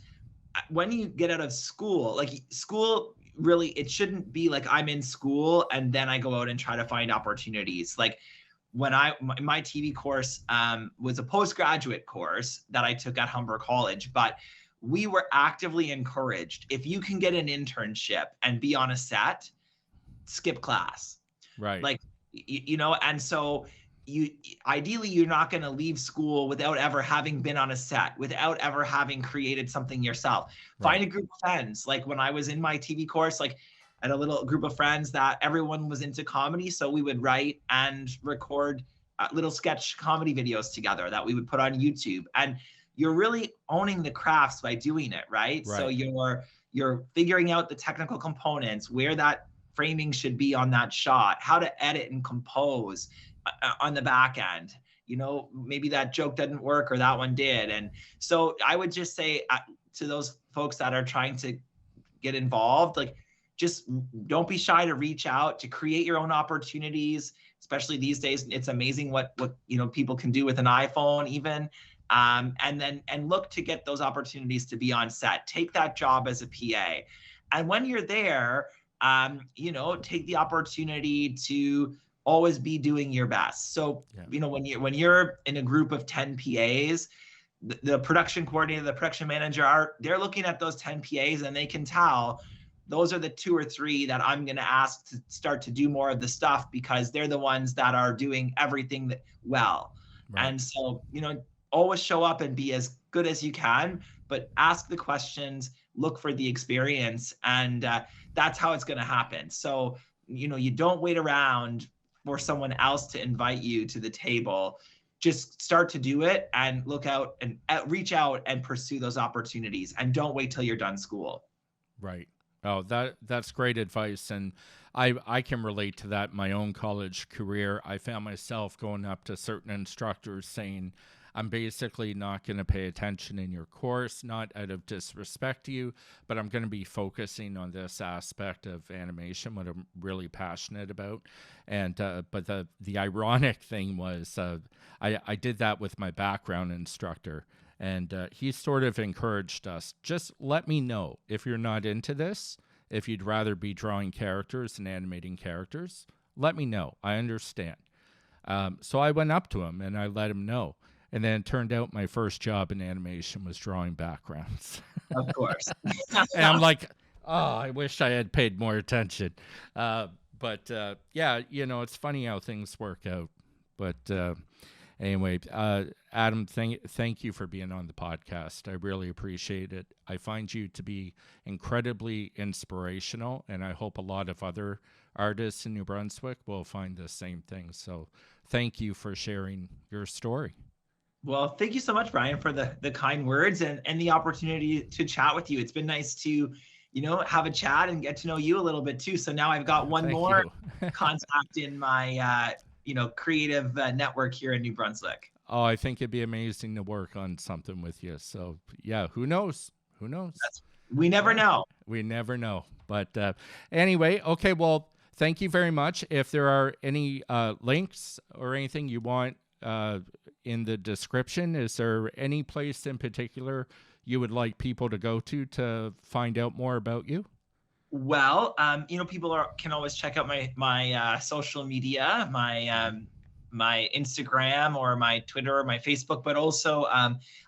Speaker 3: when you get out of school, like school, really, it shouldn't be like I'm in school and then I go out and try to find opportunities. Like when my TV course was a postgraduate course that I took at Humber College, but we were actively encouraged, if you can get an internship and be on a set, skip class.
Speaker 2: Right.
Speaker 3: Like, and so ideally you're not going to leave school without ever having been on a set, without ever having created something yourself. Right. Find a group of friends. Like when I was in my TV course, like I had a little group of friends that everyone was into comedy. So we would write and record little sketch comedy videos together that we would put on YouTube. And you're really owning the crafts by doing it, right? So you're figuring out the technical components, where that framing should be on that shot, how to edit and compose on the back end, maybe that joke didn't work or that one did. And so I would just say to those folks that are trying to get involved, like, just don't be shy to reach out, to create your own opportunities, especially these days. It's amazing what people can do with an iPhone even. And look to get those opportunities to be on set. Take that job as a PA. And when you're there, take the opportunity to always be doing your best. So, when you're in a group of 10 PAs, the production coordinator, the production manager, they're looking at those 10 PAs and they can tell those are the 2 or 3 that I'm going to ask to start to do more of the stuff, because they're the ones that are doing everything well. Right. And so, always show up and be as good as you can, but ask the questions, look for the experience, and that's how it's going to happen. So, you don't wait around for someone else to invite you to the table. Just start to do it and look out and reach out and pursue those opportunities, and don't wait till you're done school.
Speaker 2: Right. Oh, that's great advice. And I can relate to that in my own college career. I found myself going up to certain instructors saying, I'm basically not going to pay attention in your course, not out of disrespect to you, but I'm going to be focusing on this aspect of animation, what I'm really passionate about. And but the ironic thing was I did that with my background instructor. And he sort of encouraged us, just let me know if you're not into this, if you'd rather be drawing characters and animating characters, let me know. I understand. So I went up to him and I let him know. And then it turned out my first job in animation was drawing backgrounds.
Speaker 3: Of course.
Speaker 2: And I'm like, oh, I wish I had paid more attention. But it's funny how things work out. But anyway, Adam, thank you for being on the podcast. I really appreciate it. I find you to be incredibly inspirational, and I hope a lot of other artists in New Brunswick will find the same thing. So thank you for sharing your story.
Speaker 3: Well, thank you so much, Brian, for the kind words and the opportunity to chat with you. It's been nice to, have a chat and get to know you a little bit too. So now I've got one more contact in my, creative network here in New Brunswick.
Speaker 2: Oh, I think it'd be amazing to work on something with you. So yeah, who knows?
Speaker 3: We never know.
Speaker 2: We never know. But anyway, okay, well, thank you very much. If there are any links or anything you want in the description, is there any place in particular you would like people to go to find out more about you?
Speaker 3: Well, people can always check out my social media, my Instagram or my Twitter or my Facebook, but also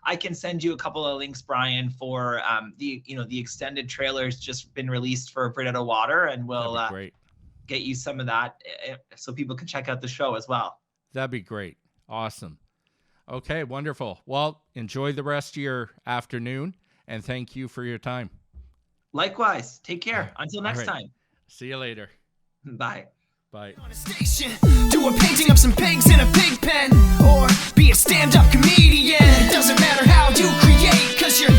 Speaker 3: I can send you a couple of links, Brian, for the extended trailers just been released for Brit Out of Water, and we'll get you some of that so people can check out the show as well.
Speaker 2: That'd be great. Awesome. Okay, wonderful. Well, enjoy the rest of your afternoon, and thank you for your time.
Speaker 3: Likewise. Take care. Until next time.
Speaker 2: See you later.
Speaker 3: Bye.
Speaker 2: Bye.
Speaker 1: On a station, do a painting of some pigs in a pig pen, or be a stand-up comedian. It doesn't matter how you create, 'cause you're